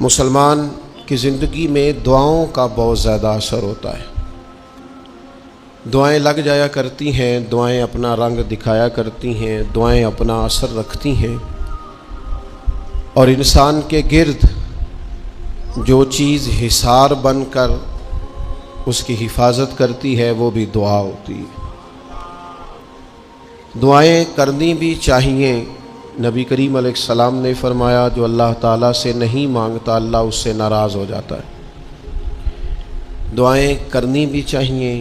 مسلمان کی زندگی میں دعاؤں کا بہت زیادہ اثر ہوتا ہے۔ دعائیں لگ جایا کرتی ہیں، دعائیں اپنا رنگ دکھایا کرتی ہیں، دعائیں اپنا اثر رکھتی ہیں، اور انسان کے گرد جو چیز حصار بن کر اس کی حفاظت کرتی ہے وہ بھی دعا ہوتی ہے۔ دعائیں کرنی بھی چاہیے۔ نبی کریم علیہ السلام نے فرمایا جو اللہ تعالیٰ سے نہیں مانگتا اللہ اس سے ناراض ہو جاتا ہے۔ دعائیں کرنی بھی چاہیے،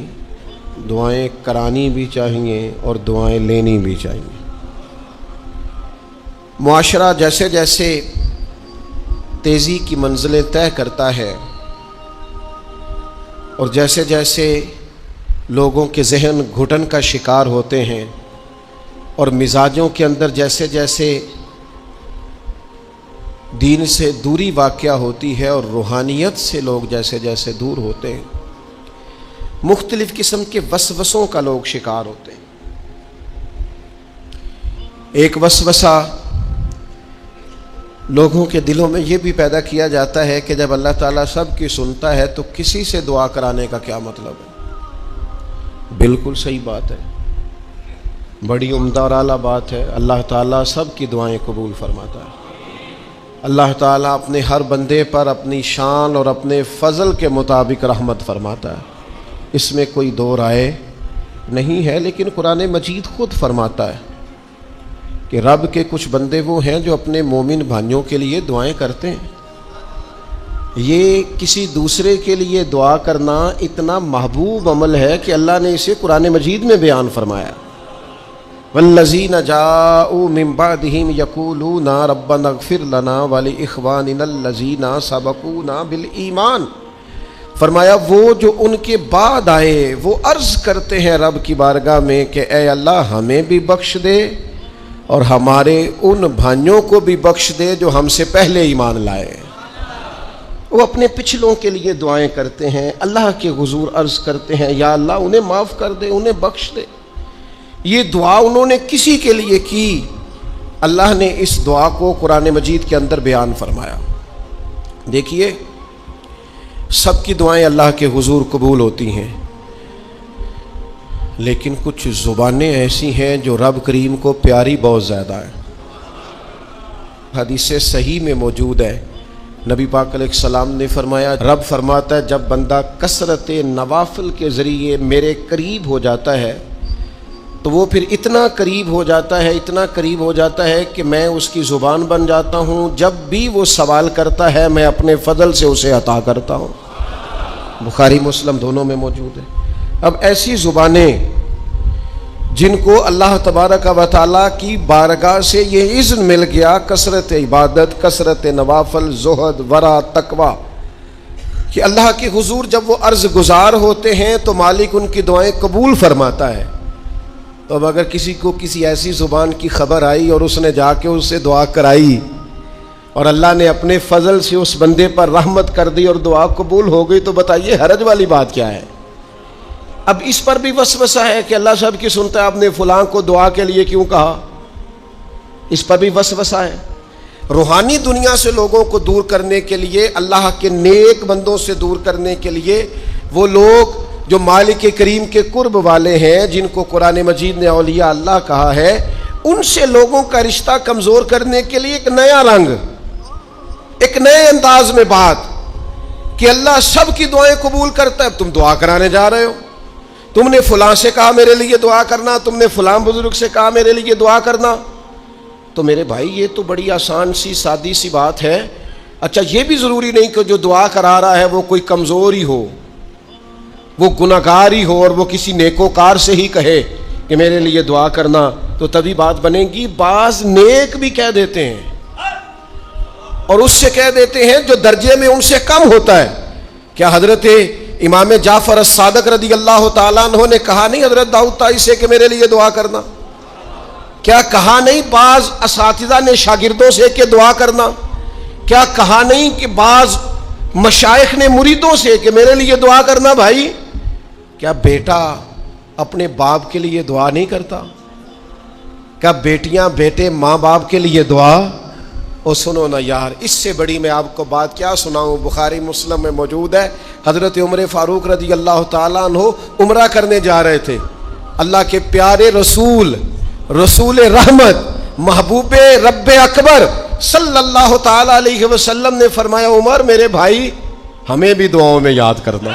دعائیں کرانی بھی چاہیے، اور دعائیں لینی بھی چاہیے۔ معاشرہ جیسے جیسے تیزی کی منزلیں طے کرتا ہے اور جیسے جیسے لوگوں کے ذہن گھٹن کا شکار ہوتے ہیں اور مزاجوں کے اندر جیسے جیسے دین سے دوری واقع ہوتی ہے اور روحانیت سے لوگ جیسے جیسے دور ہوتے ہیں، مختلف قسم کے وسوسوں کا لوگ شکار ہوتے ہیں۔ ایک وسوسہ لوگوں کے دلوں میں یہ بھی پیدا کیا جاتا ہے کہ جب اللہ تعالیٰ سب کی سنتا ہے تو کسی سے دعا کرانے کا کیا مطلب ہے؟ بالکل صحیح بات ہے، بڑی عمدہ اور اعلیٰ بات ہے۔ اللہ تعالیٰ سب کی دعائیں قبول فرماتا ہے۔ اللہ تعالیٰ اپنے ہر بندے پر اپنی شان اور اپنے فضل کے مطابق رحمت فرماتا ہے، اس میں کوئی دو رائے نہیں ہے۔ لیکن قرآن مجید خود فرماتا ہے کہ رب کے کچھ بندے وہ ہیں جو اپنے مومن بھائیوں کے لیے دعائیں کرتے ہیں۔ یہ کسی دوسرے کے لیے دعا کرنا اتنا محبوب عمل ہے کہ اللہ نے اسے قرآن مجید میں بیان فرمایا۔ والذین جاءوا من بعدہم یقولون ربنا اغفر لنا ولإخواننا الذین سبقونا بالایمان، فرمایا وہ جو ان کے بعد آئے وہ عرض کرتے ہیں رب کی بارگاہ میں کہ اے اللہ ہمیں بھی بخش دے اور ہمارے ان بھائیوں کو بھی بخش دے جو ہم سے پہلے ایمان لائے۔ وہ اپنے پچھلوں کے لیے دعائیں کرتے ہیں، اللہ کے حضور عرض کرتے ہیں یا اللہ انہیں معاف کر دے، انہیں بخش دے۔ یہ دعا انہوں نے کسی کے لیے کی، اللہ نے اس دعا کو قرآن مجید کے اندر بیان فرمایا۔ دیکھیے سب کی دعائیں اللہ کے حضور قبول ہوتی ہیں، لیکن کچھ زبانیں ایسی ہیں جو رب کریم کو پیاری بہت زیادہ ہیں۔ حدیث صحیح میں موجود ہے، نبی پاک علیہ السلام نے فرمایا، رب فرماتا ہے جب بندہ کثرت نوافل کے ذریعے میرے قریب ہو جاتا ہے تو وہ پھر اتنا قریب ہو جاتا ہے، اتنا قریب ہو جاتا ہے کہ میں اس کی زبان بن جاتا ہوں، جب بھی وہ سوال کرتا ہے میں اپنے فضل سے اسے عطا کرتا ہوں۔ بخاری مسلم دونوں میں موجود ہے۔ اب ایسی زبانیں جن کو اللہ تبارک و تعالیٰ کی بارگاہ سے یہ اذن مل گیا، کثرت عبادت، کثرت نوافل، زہد، ورع، تقوی، کہ اللہ کے حضور جب وہ عرض گزار ہوتے ہیں تو مالک ان کی دعائیں قبول فرماتا ہے۔ تو اب اگر کسی کو کسی ایسی زبان کی خبر آئی اور اس نے جا کے اس سے دعا کرائی اور اللہ نے اپنے فضل سے اس بندے پر رحمت کر دی اور دعا قبول ہو گئی، تو بتائیے حرج والی بات کیا ہے؟ اب اس پر بھی وسوسہ ہے کہ اللہ سب کی سنتا ہے، آپ نے فلاں کو دعا کے لیے کیوں کہا؟ اس پر بھی وسوسہ ہے۔ روحانی دنیا سے لوگوں کو دور کرنے کے لیے، اللہ کے نیک بندوں سے دور کرنے کے لیے، وہ لوگ جو مالک کریم کے قرب والے ہیں، جن کو قرآن مجید نے اولیاء اللہ کہا ہے، ان سے لوگوں کا رشتہ کمزور کرنے کے لیے ایک نیا رنگ، ایک نئے انداز میں بات کہ اللہ سب کی دعائیں قبول کرتا ہے، تم دعا کرانے جا رہے ہو، تم نے فلاں سے کہا میرے لیے دعا کرنا، تم نے فلاں بزرگ سے کہا میرے لیے دعا کرنا۔ تو میرے بھائی یہ تو بڑی آسان سی سادی سی بات ہے۔ اچھا یہ بھی ضروری نہیں کہ جو دعا کرا رہا ہے وہ کوئی کمزور ہی ہو، وہ گناہگار ہی ہو اور وہ کسی نیکوکار سے ہی کہے کہ میرے لیے دعا کرنا تو تبھی بات بنے گی۔ بعض نیک بھی کہہ دیتے ہیں اور اس سے کہہ دیتے ہیں جو درجے میں ان سے کم ہوتا ہے۔ کیا حضرت امام جعفر الصادق رضی اللہ تعالیٰ عنہ نے کہا نہیں حضرت داؤد طائی سے کہ میرے لیے دعا کرنا؟ کیا کہا نہیں بعض اساتذہ نے شاگردوں سے کہ دعا کرنا؟ کیا کہا نہیں کہ بعض مشائخ نے مریدوں سے کہ میرے لیے دعا کرنا؟ بھائی کیا بیٹا اپنے باپ کے لیے دعا نہیں کرتا؟ کیا بیٹیاں بیٹے ماں باپ کے لیے دعا او سنو نا یار، اس سے بڑی میں آپ کو بات کیا سناؤں، بخاری مسلم میں موجود ہے، حضرت عمر فاروق رضی اللہ تعالیٰ عنہ عمرہ کرنے جا رہے تھے، اللہ کے پیارے رسول، رسول رحمت، محبوب رب اکبر صلی اللہ تعالیٰ علیہ وسلم نے فرمایا عمر میرے بھائی ہمیں بھی دعاؤں میں یاد کرنا۔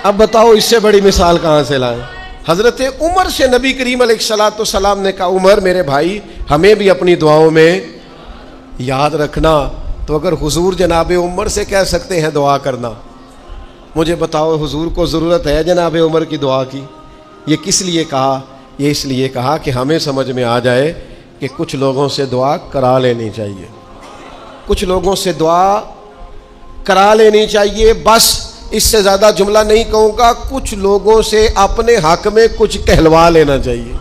اب بتاؤ اس سے بڑی مثال کہاں سے لائیں؟ حضرت عمر سے نبی کریم علیہ السلام نے کہا عمر میرے بھائی ہمیں بھی اپنی دعاؤں میں یاد رکھنا۔ تو اگر حضور جناب عمر سے کہہ سکتے ہیں دعا کرنا، مجھے بتاؤ حضور کو ضرورت ہے جناب عمر کی دعا کی؟ یہ کس لیے کہا؟ یہ اس لیے کہا کہ ہمیں سمجھ میں آ جائے کہ کچھ لوگوں سے دعا کرا لینی چاہیے، کچھ لوگوں سے دعا کرا لینی چاہیے، بس اس سے زیادہ جملہ نہیں کہوں گا، کچھ لوگوں سے اپنے حق میں کچھ کہلوا لینا چاہیے،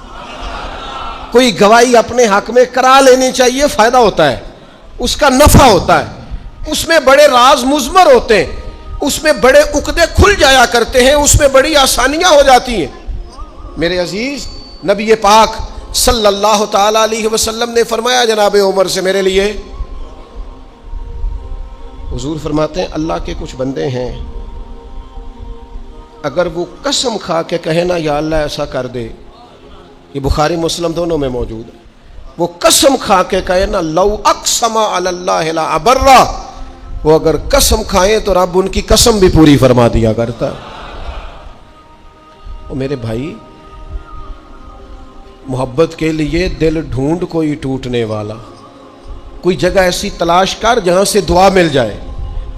کوئی گواہی اپنے حق میں کرا لینی چاہیے، فائدہ ہوتا ہے، اس کا نفع ہوتا ہے، اس میں بڑے راز مضمر ہوتے ہیں، اس میں بڑے عقدے کھل جایا کرتے ہیں، اس میں بڑی آسانیاں ہو جاتی ہیں۔ میرے عزیز نبی پاک صلی اللہ تعالی علیہ وسلم نے فرمایا جناب عمر سے میرے لیے، حضور فرماتے ہیں اللہ کے کچھ بندے ہیں اگر وہ قسم کھا کے کہے نا یا اللہ ایسا کر دے، یہ بخاری مسلم دونوں میں موجود ہے، وہ قسم کھا کے کہے نا لو اقسم علی اللہ لا ابرہ، وہ اگر قسم کھائیں تو رب ان کی قسم بھی پوری فرما دیا کرتا ہے۔ اور میرے بھائی محبت کے لیے دل ڈھونڈ کوئی ٹوٹنے والا، کوئی جگہ ایسی تلاش کر جہاں سے دعا مل جائے،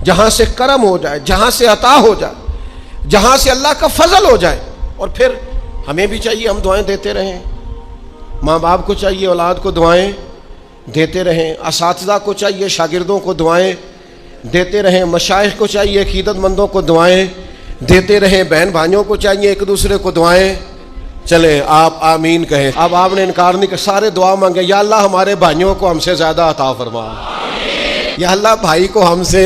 جہاں سے کرم ہو جائے، جہاں سے عطا ہو جائے، جہاں سے اللہ کا فضل ہو جائے۔ اور پھر ہمیں بھی چاہیے ہم دعائیں دیتے رہیں، ماں باپ کو چاہیے اولاد کو دعائیں دیتے رہیں، اساتذہ کو چاہیے شاگردوں کو دعائیں دیتے رہیں، مشائخ کو چاہیے عقیدت مندوں کو دعائیں دیتے رہیں، بہن بھائیوں کو چاہیے ایک دوسرے کو دعائیں۔ چلیں آپ آمین کہیں۔ اب آپ نے انکار نہیں کہ سارے دعا مانگے، یا اللہ ہمارے بھائیوں کو ہم سے زیادہ عطا فرما، یا اللہ بھائی کو ہم سے،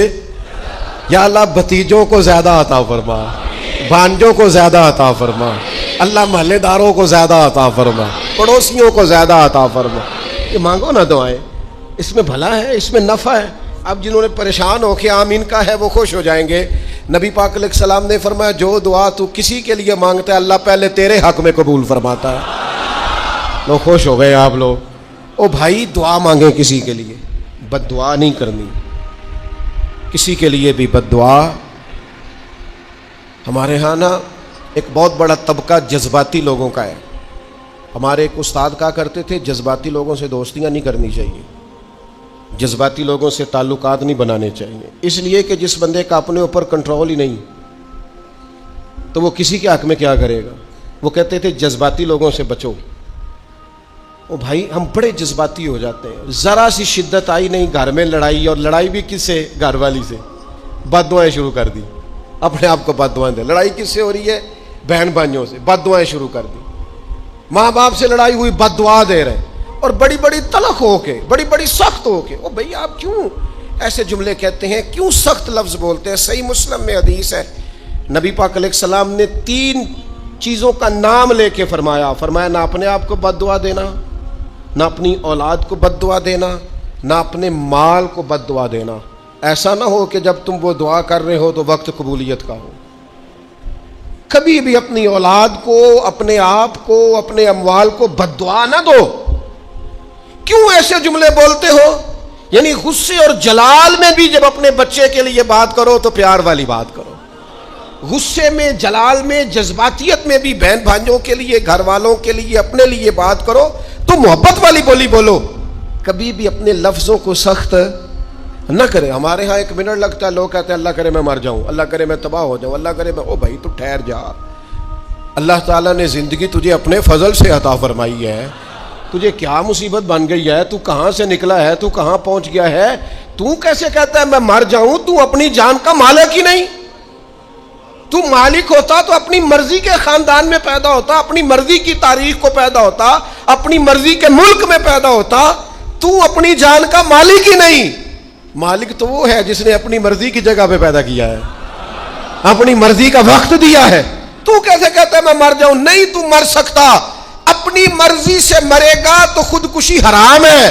یا اللہ بھتیجوں کو زیادہ عطا فرما، بھانجوں کو زیادہ عطا فرما، اللہ محلے داروں کو زیادہ عطا فرما، پڑوسیوں کو زیادہ عطا فرما۔ یہ مانگو نا دعائیں، اس میں بھلا ہے، اس میں نفع ہے۔ اب جنہوں نے پریشان ہو کے آمین کا ہے وہ خوش ہو جائیں گے۔ نبی پاک علیہ السلام نے فرمایا جو دعا تو کسی کے لیے مانگتا ہے اللہ پہلے تیرے حق میں قبول فرماتا ہے۔ لوگ خوش ہو گئے آپ لوگ۔ او بھائی دعا مانگیں کسی کے لیے، بد دعا نہیں کرنی، کسی کے لیے بھی بد دعا۔ ہمارے ہاں نا ایک بہت بڑا طبقہ جذباتی لوگوں کا ہے۔ ہمارے ایک استاد کہا کرتے تھے جذباتی لوگوں سے دوستیاں نہیں کرنی چاہیے، جذباتی لوگوں سے تعلقات نہیں بنانے چاہیے، اس لیے کہ جس بندے کا اپنے اوپر کنٹرول ہی نہیں تو وہ کسی کے حق میں کیا کرے گا۔ وہ کہتے تھے جذباتی لوگوں سے بچو۔ او بھائی ہم بڑے جذباتی ہو جاتے ہیں، ذرا سی شدت آئی نہیں گھر میں لڑائی، اور لڑائی بھی کس سے؟ گھر والی سے، بد دعائیں شروع کر دی، اپنے آپ کو بد دعائیں دے۔ لڑائی کس سے ہو رہی ہے؟ بہن بھائیوں سے، بد دعائیں شروع کر دی۔ ماں باپ سے لڑائی ہوئی، بد دعا دے رہے، اور بڑی بڑی تلخ ہو کے، بڑی بڑی سخت ہو کے۔ او بھئی آپ کیوں ایسے جملے کہتے ہیں، کیوں سخت لفظ بولتے ہیں؟ صحیح مسلم میں حدیث ہے، نبی پاک علیہ السلام نے 3 چیزوں کا نام لے کے فرمایا نہ اپنے آپ کو بد دعا دینا، نہ اپنی اولاد کو بد دعا دینا، نہ اپنے مال کو بد دعا دینا۔ ایسا نہ ہو کہ جب تم وہ دعا کر رہے ہو تو وقت قبولیت کا ہو۔ کبھی بھی اپنی اولاد کو، اپنے آپ کو، اپنے اموال کو بد دعا نہ دو۔ کیوں ایسے جملے بولتے ہو؟ یعنی غصے اور جلال میں بھی جب اپنے بچے کے لیے بات کرو تو پیار والی بات کرو، غصے میں، جلال میں، جذباتیت میں بھی بہن بھائیوں کے لیے، گھر والوں کے لیے، اپنے لیے بات کرو تو محبت والی بولی بولو۔ کبھی بھی اپنے لفظوں کو سخت نہ کرے۔ ہمارے ہاں 1 منٹ لگتا ہے، لوگ کہتے ہیں اللہ کرے میں مر جاؤں، اللہ کرے میں تباہ ہو جاؤں، اللہ کرے میں۔ او بھائی تو ٹھہر جا، اللہ تعالیٰ نے زندگی تجھے اپنے فضل سے عطا فرمائی ہے، تجھے کیا مصیبت بن گئی ہے، تو کہاں سے نکلا ہے، تو کہاں پہنچ گیا ہے، تو کیسے کہتا ہے میں مر جاؤں؟ تو اپنی جان کا مالک ہی نہیں۔ تو مالک ہوتا تو اپنی مرضی کے خاندان میں پیدا ہوتا، اپنی مرضی کی تاریخ کو پیدا ہوتا، اپنی مرضی کے ملک میں پیدا ہوتا۔ تو اپنی جان کا مالک ہی نہیں۔ مالک تو وہ ہے جس نے اپنی مرضی کی جگہ پہ پیدا کیا ہے، اپنی مرضی کا وقت دیا ہے۔ تو کیسے کہتا ہے میں مر جاؤں؟ نہیں، تو مر سکتا، اپنی مرضی سے مرے گا تو خودکشی حرام ہے،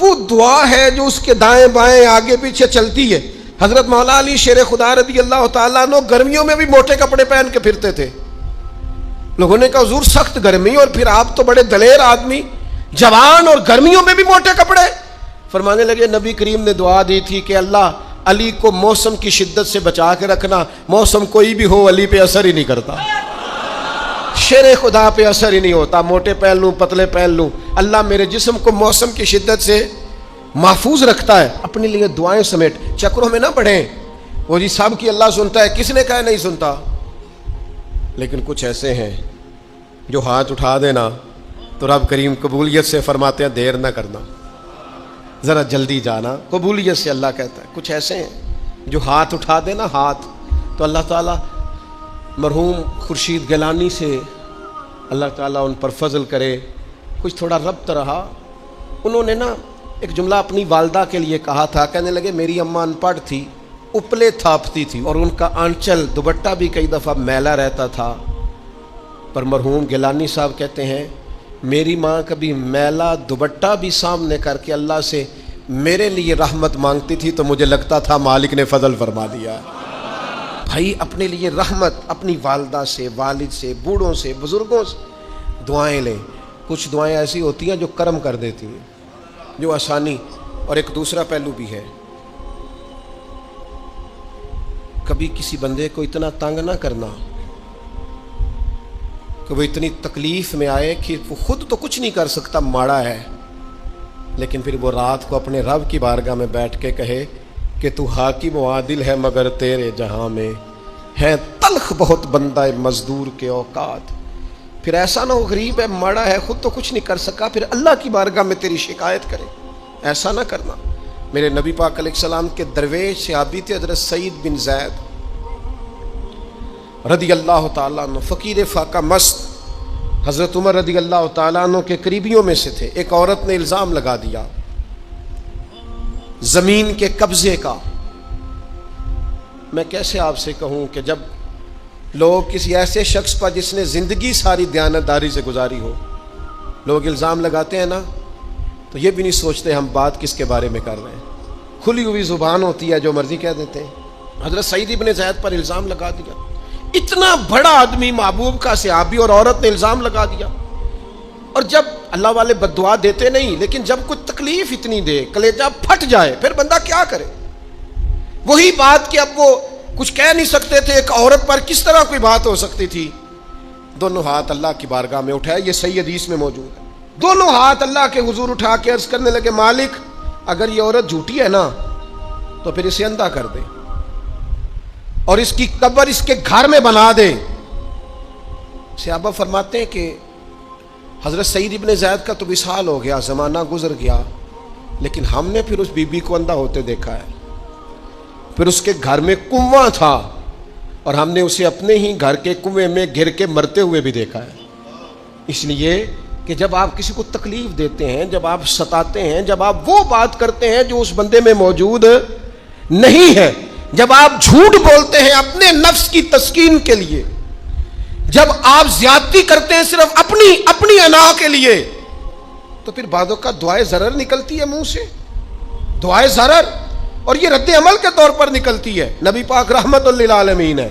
وہ دعا ہے جو اس کے دائیں بائیں آگے پیچھے چلتی ہے۔ حضرت مولا علی شیر خدا رضی اللہ تعالیٰ عنہ گرمیوں میں بھی موٹے کپڑے پہن کے پھرتے تھے۔ لوگوں نے کہا حضور سخت گرمی اور پھر آپ تو بڑے دلیر آدمی، جوان اور گرمیوں میں بھی موٹے کپڑے۔ فرمانے لگے نبی کریم نے دعا دی تھی کہ اللہ علی کو موسم کی شدت سے بچا کے رکھنا، موسم کوئی بھی ہو علی پہ اثر ہی نہیں کرتا، شیر خدا پہ اثر ہی نہیں ہوتا، موٹے پہن لوں پتلے پہن لوں، اللہ میرے جسم کو موسم کی شدت سے محفوظ رکھتا ہے۔ اپنے لیے دعائیں سمیٹ چکروں میں نہ پڑھیں، وہ جی سب کی اللہ سنتا ہے، کس نے کہا نہیں سنتا؟ لیکن کچھ ایسے ہیں جو ہاتھ اٹھا دینا تو رب کریم قبولیت سے فرماتے ہیں دیر نہ کرنا، ذرا جلدی جانا، قبولیت سے اللہ کہتا ہے۔ کچھ ایسے ہیں جو ہاتھ اٹھا دینا ہاتھ تو اللہ تعالیٰ مرحوم خورشید گیلانی سے اللہ تعالیٰ ان پر فضل کرے، کچھ تھوڑا ربط رہا۔ انہوں نے نا ایک جملہ اپنی والدہ کے لیے کہا تھا، کہنے لگے میری اماں ان پڑھ تھی، اپلے تھاپتی تھی اور ان کا آنچل دوپٹہ بھی کئی دفعہ میلا رہتا تھا، پر مرحوم گیلانی صاحب کہتے ہیں میری ماں کبھی میلا دوپٹہ بھی سامنے کر کے اللہ سے میرے لیے رحمت مانگتی تھی تو مجھے لگتا تھا مالک نے فضل فرما دیا۔ بھائی اپنے لیے رحمت اپنی والدہ سے، والد سے، بوڑھوں سے، بزرگوں سے دعائیں لیں۔ کچھ دعائیں ایسی ہوتی ہیں جو کرم کر دیتی ہیں، جو آسانی۔ اور ایک دوسرا پہلو بھی ہے، کبھی کسی بندے کو اتنا تنگ نہ کرنا کہ وہ اتنی تکلیف میں آئے کہ وہ خود تو کچھ نہیں کر سکتا، ماڑا ہے، لیکن پھر وہ رات کو اپنے رب کی بارگاہ میں بیٹھ کے کہے کہ تو حاکم و عادل ہے مگر تیرے جہاں میں ہے تلخ بہت بندہ مزدور کے اوقات۔ پھر ایسا نہ ہو غریب ہے، ماڑا ہے، خود تو کچھ نہیں کر سکا، پھر اللہ کی بارگاہ میں تیری شکایت کرے، ایسا نہ کرنا۔ میرے نبی پاک علیہ السلام کے درویش صحابی تھے حضرت سعید بن زید رضی اللہ تعالیٰ عنہ، فقیر فاقہ مست، حضرت عمر رضی اللہ تعالیٰ عنہ کے قریبیوں میں سے تھے۔ ایک عورت نے الزام لگا دیا زمین کے قبضے کا۔ میں کیسے آپ سے کہوں کہ جب لوگ کسی ایسے شخص پر جس نے زندگی ساری دیانتداری سے گزاری ہو، لوگ الزام لگاتے ہیں نا تو یہ بھی نہیں سوچتے ہم بات کس کے بارے میں کر رہے ہیں، کھلی ہوئی زبان ہوتی ہے، جو مرضی کہہ دیتے ہیں۔ حضرت سعید بن زید پر الزام لگا دیا، اتنا بڑا آدمی محبوب کا صحابی، اور عورت نے الزام لگا دیا۔ اور جب اللہ والے بد دعا دیتے نہیں، لیکن جب کوئی تکلیف اتنی دے، کلیجہ پھٹ جائے، پھر بندہ کیا کرے؟ وہی بات کہ اب وہ کچھ کہہ نہیں سکتے تھے، ایک عورت پر کس طرح کوئی بات ہو سکتی تھی؟ دونوں ہاتھ اللہ کی بارگاہ میں اٹھائے، یہ صحیح حدیث میں موجود ہے۔ دونوں ہاتھ اللہ کے حضور اٹھا کے عرض کرنے لگے مالک اگر یہ عورت جھوٹی ہے نا تو پھر اسے اندھا کر دے اور اس کی قبر اس کے گھر میں بنا دے۔ صحابہ فرماتے ہیں کہ حضرت سعید ابن زید کا تو وصال ہو گیا، زمانہ گزر گیا، لیکن ہم نے پھر اس بی بی کو اندھا ہوتے دیکھا ہے۔ پھر اس کے گھر میں کنواں تھا اور ہم نے اسے اپنے ہی گھر کے کنویں میں گر کے مرتے ہوئے بھی دیکھا ہے۔ اس لیے کہ جب آپ کسی کو تکلیف دیتے ہیں، جب آپ ستاتے ہیں، جب آپ وہ بات کرتے ہیں جو اس بندے میں موجود نہیں ہے، جب آپ جھوٹ بولتے ہیں اپنے نفس کی تسکین کے لیے، جب آپ زیادتی کرتے ہیں صرف اپنی انا کے لیے، تو پھر بعدوں کا دعائے ضرر نکلتی ہے منہ سے، دعائے ضرر، اور یہ رد عمل کے طور پر نکلتی ہے۔ نبی پاک رحمت للعالمین ہے،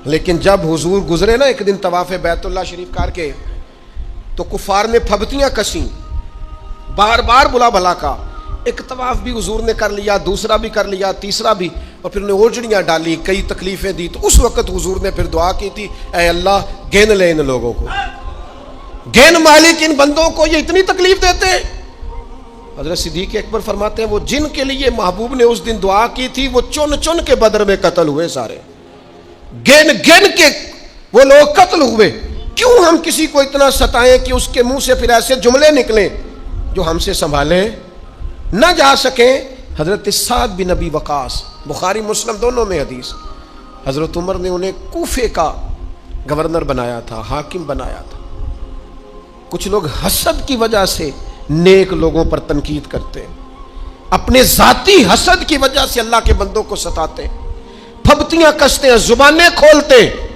لیکن جب حضور گزرے نا ایک دن طواف بیت اللہ شریف کر کے، تو کفار نے پھبتیاں کسیں، بار بار بلا بھلا کا، ایک طواف بھی حضور نے کر لیا، دوسرا بھی کر لیا، تیسرا بھی، اور پھر انہیں اوجڑیاں ڈالی، کئی تکلیفیں دی۔ تو اس وقت حضور نے پھر دعا کی تھی اے اللہ گن لے ان لوگوں کو، گن مالک ان بندوں کو، یہ اتنی تکلیف دیتے ہیں۔ حضرت صدیق اکبر فرماتے ہیں وہ جن کے لیے محبوب نے اس دن دعا کی تھی وہ چن چن کے بدر میں قتل ہوئے، سارے گن گن کے وہ لوگ قتل ہوئے۔ کیوں ہم کسی کو اتنا ستائیں کہ اس کے منہ سے پھر ایسے جملے نکلیں جو ہم سے سنبھالے نہ جا سکیں؟ حضرت سعد بن ابی وقاص، بخاری مسلم دونوں میں حدیث، حضرت عمر نے انہیں کوفے کا گورنر بنایا تھا، حاکم بنایا تھا۔ کچھ لوگ حسد کی وجہ سے نیک لوگوں پر تنقید کرتے ہیں، اپنے ذاتی حسد کی وجہ سے اللہ کے بندوں کو ستاتے ہیں، پھبتیاں کستے ہیں، زبانیں کھولتے ہیں،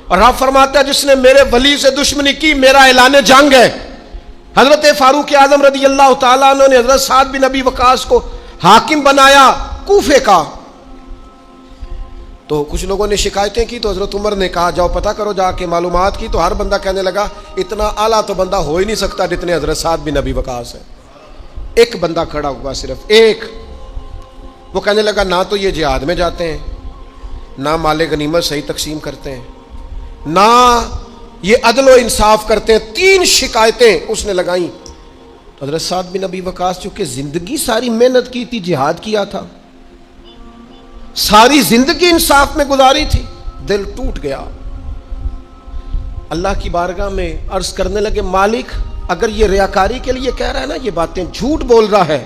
اور آپ فرماتے ہیں جس نے میرے ولی سے دشمنی کی میرا اعلان جنگ ہے۔ حضرت فاروق اعظم رضی اللہ تعالیٰ عنہ نے حضرت سعد بن ابی وقاص کو حاکم بنایا کوفے کا، تو کچھ لوگوں نے شکایتیں کی، تو حضرت عمر نے کہا جاؤ پتہ کرو جا کے معلومات کی، تو ہر بندہ کہنے لگا اتنا اعلیٰ تو بندہ ہو ہی نہیں سکتا جتنے حضرت سعد بن ابی وقاص ہے۔ ایک بندہ کھڑا ہوا، صرف ایک، وہ کہنے لگا نہ تو یہ جہاد میں جاتے ہیں، نہ مال غنیمت صحیح تقسیم کرتے ہیں، نہ یہ عدل و انصاف کرتے ہیں۔ 3 شکایتیں اس نے لگائیں۔ حضرت سعد بن ابی وقاص چونکہ زندگی ساری محنت کی تھی، جہاد کیا تھا، ساری زندگی انصاف میں گزاری تھی، دل ٹوٹ گیا۔ اللہ کی بارگاہ میں عرض کرنے لگے مالک اگر یہ ریاکاری کے لیے کہہ رہا ہے نا، یہ باتیں جھوٹ بول رہا ہے،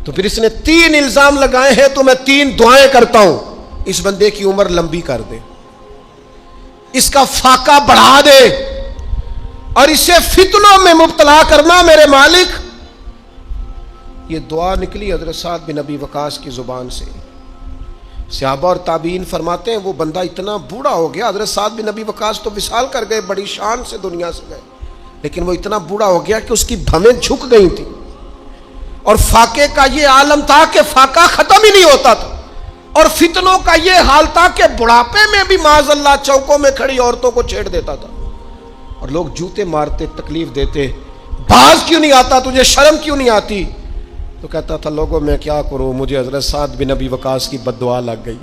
تو پھر اس نے 3 الزام لگائے ہیں، تو میں 3 دعائیں کرتا ہوں اس بندے کی عمر لمبی کر دے، اس کا فاقہ بڑھا دے، اور اسے فتنوں میں مبتلا کرنا میرے مالک۔ یہ دعا نکلی حضرت سعد بن ابی وقاص کی زبان سے۔ صحابہ اور تابعین فرماتے ہیں وہ بندہ اتنا بوڑھا ہو گیا، حضرت سعد بن ابی وقاص تو وصال کر گئے، بڑی شان سے دنیا سے گئے، لیکن وہ اتنا بوڑھا ہو گیا کہ اس کی بھویں جھک گئی تھیں، اور فاقے کا یہ عالم تھا کہ فاقہ ختم ہی نہیں ہوتا تھا، اور فتنوں کا یہ حال تھا کہ بڑھاپے میں بھی معاذ اللہ چوکوں میں کھڑی عورتوں کو چھیڑ دیتا تھا، اور لوگ جوتے مارتے، تکلیف دیتے، باز کیوں نہیں آتا، تجھے شرم کیوں نہیں آتی؟ تو کہتا تھا لوگوں میں کیا کروں، مجھے حضرت سعد بن ابی وقاص کی بد دعا لگ گئی،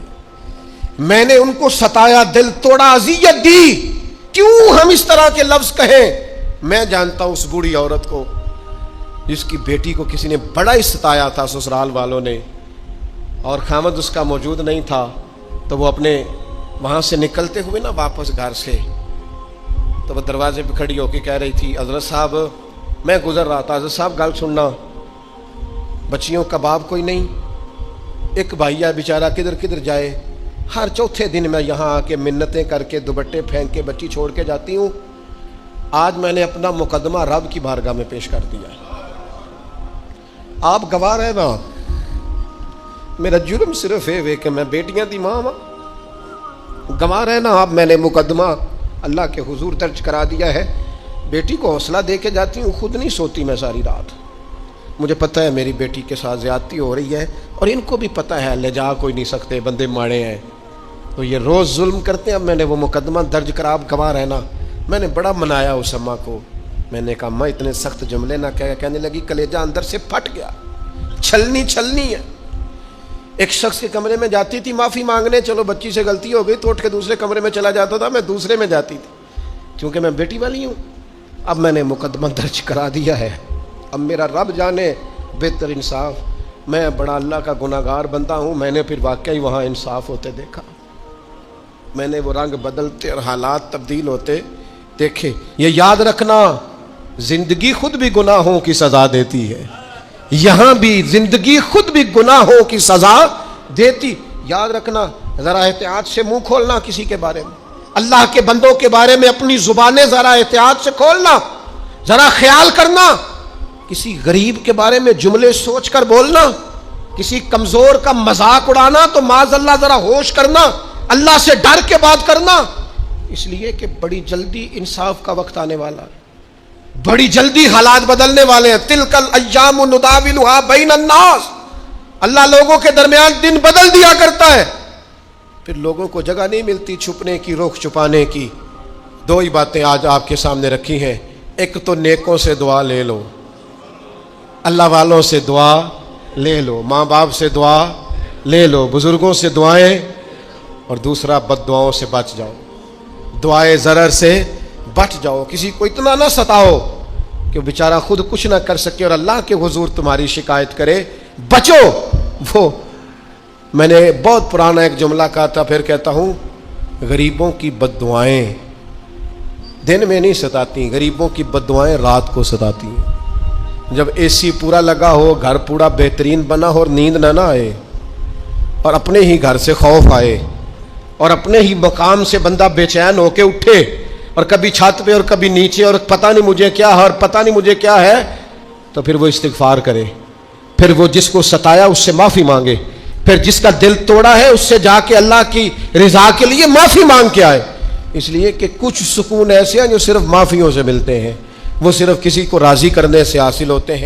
میں نے ان کو ستایا، دل توڑا، اذیت دی، کیوں ہم اس طرح کے لفظ کہیں؟ میں جانتا ہوں اس بوڑھی عورت کو جس کی بیٹی کو کسی نے بڑا ہی ستایا تھا سسرال والوں نے، اور خامد اس کا موجود نہیں تھا، تو وہ اپنے وہاں سے نکلتے ہوئے نا واپس گھر سے، تو وہ دروازے پہ کھڑی ہو کے کہہ رہی تھی حضرت صاحب میں گزر رہا تھا، حضرت صاحب گل سننا، بچیوں کا باپ کوئی نہیں، ایک بھائی ہے بیچارہ کدھر کدھر جائے، ہر چوتھے دن میں یہاں آ کے منتیں کر کے دوپٹے پھینک کے بچی چھوڑ کے جاتی ہوں، آج میں نے اپنا مقدمہ رب کی بارگاہ میں پیش کر دیا ہے، آپ گواہ رہے نا، میرا جرم صرف ہے کہ میں بیٹیاں دی ماں ہوں، گواہ رہے نا آپ، میں نے مقدمہ اللہ کے حضور درج کرا دیا ہے، بیٹی کو حوصلہ دے کے جاتی ہوں، خود نہیں سوتی میں ساری رات، مجھے پتہ ہے میری بیٹی کے ساتھ زیادتی ہو رہی ہے، اور ان کو بھی پتہ ہے لے جا کوئی نہیں سکتے، بندے ماڑے ہیں، تو یہ روز ظلم کرتے ہیں، اب میں نے وہ مقدمہ درج کرا، آپ گواہ رہنا۔ میں نے بڑا منایا اس اماں کو، میں نے کہا ماں اتنے سخت جملے نہ کہنے لگی، کلیجہ اندر سے پھٹ گیا، چھلنی ہے۔ ایک شخص کے کمرے میں جاتی تھی معافی مانگنے، چلو بچی سے غلطی ہو گئی تو اٹھ کے دوسرے کمرے میں چلا جاتا تھا، میں دوسرے میں جاتی تھی، کیونکہ میں بیٹی والی ہوں، اب میں نے مقدمہ درج کرا دیا ہے، اب میرا رب جانے بہتر انصاف، میں بڑا اللہ کا گناہگار بندہ ہوں، میں نے پھر واقعی وہاں انصاف ہوتے دیکھا، میں نے وہ رنگ بدلتے اور حالات تبدیل ہوتے دیکھے۔ یہ یاد رکھنا زندگی خود بھی گناہوں کی سزا دیتی ہے، یہاں بھی زندگی خود بھی گناہوں کی سزا دیتی، یاد رکھنا، ذرا احتیاط سے منہ کھولنا کسی کے بارے میں، اللہ کے بندوں کے بارے میں اپنی زبانیں ذرا احتیاط سے کھولنا، ذرا خیال کرنا، کسی غریب کے بارے میں جملے سوچ کر بولنا، کسی کمزور کا مذاق اڑانا تو معاذ اللہ ذرا ہوش کرنا، اللہ سے ڈر کے بات کرنا، اس لیے کہ بڑی جلدی انصاف کا وقت آنے والا ہے، بڑی جلدی حالات بدلنے والے ہیں۔ تلک الایام نداولها بین الناس، اللہ لوگوں کے درمیان دن بدل دیا کرتا ہے، پھر لوگوں کو جگہ نہیں ملتی چھپنے کی، رخ چھپانے کی۔ 2 ہی باتیں آج آپ کے سامنے رکھی ہیں، ایک تو نیکوں سے دعا لے لو، اللہ والوں سے دعا لے لو، ماں باپ سے دعا لے لو، بزرگوں سے دعائیں، اور دوسرا بد دعاؤں سے بچ جاؤ، دعائے ضرر سے بچ جاؤ، کسی کو اتنا نہ ستاؤ کہ وہ بیچارہ خود کچھ نہ کر سکے اور اللہ کے حضور تمہاری شکایت کرے، بچو۔ وہ میں نے بہت پرانا ایک جملہ کہا تھا، پھر کہتا ہوں، غریبوں کی بد دعائیں دن میں نہیں ستاتی، غریبوں کی بد دعائیں رات کو ستاتی ہیں۔ جب اے سی پورا لگا ہو، گھر پورا بہترین بنا ہو اور نیند نہ آئے، اور اپنے ہی گھر سے خوف آئے، اور اپنے ہی مقام سے بندہ بے چین ہو کے اٹھے، اور کبھی چھت پہ اور کبھی نیچے، اور پتہ نہیں مجھے کیا ہے اور پتہ نہیں مجھے کیا ہے، تو پھر وہ استغفار کرے، پھر وہ جس کو ستایا اس سے معافی مانگے، پھر جس کا دل توڑا ہے اس سے جا کے اللہ کی رضا کے لیے معافی مانگ کے آئے، اس لیے کہ کچھ سکون ایسے ہیں جو صرف معافیوں سے ملتے ہیں، وہ صرف کسی کو راضی کرنے سے حاصل ہوتے ہیں۔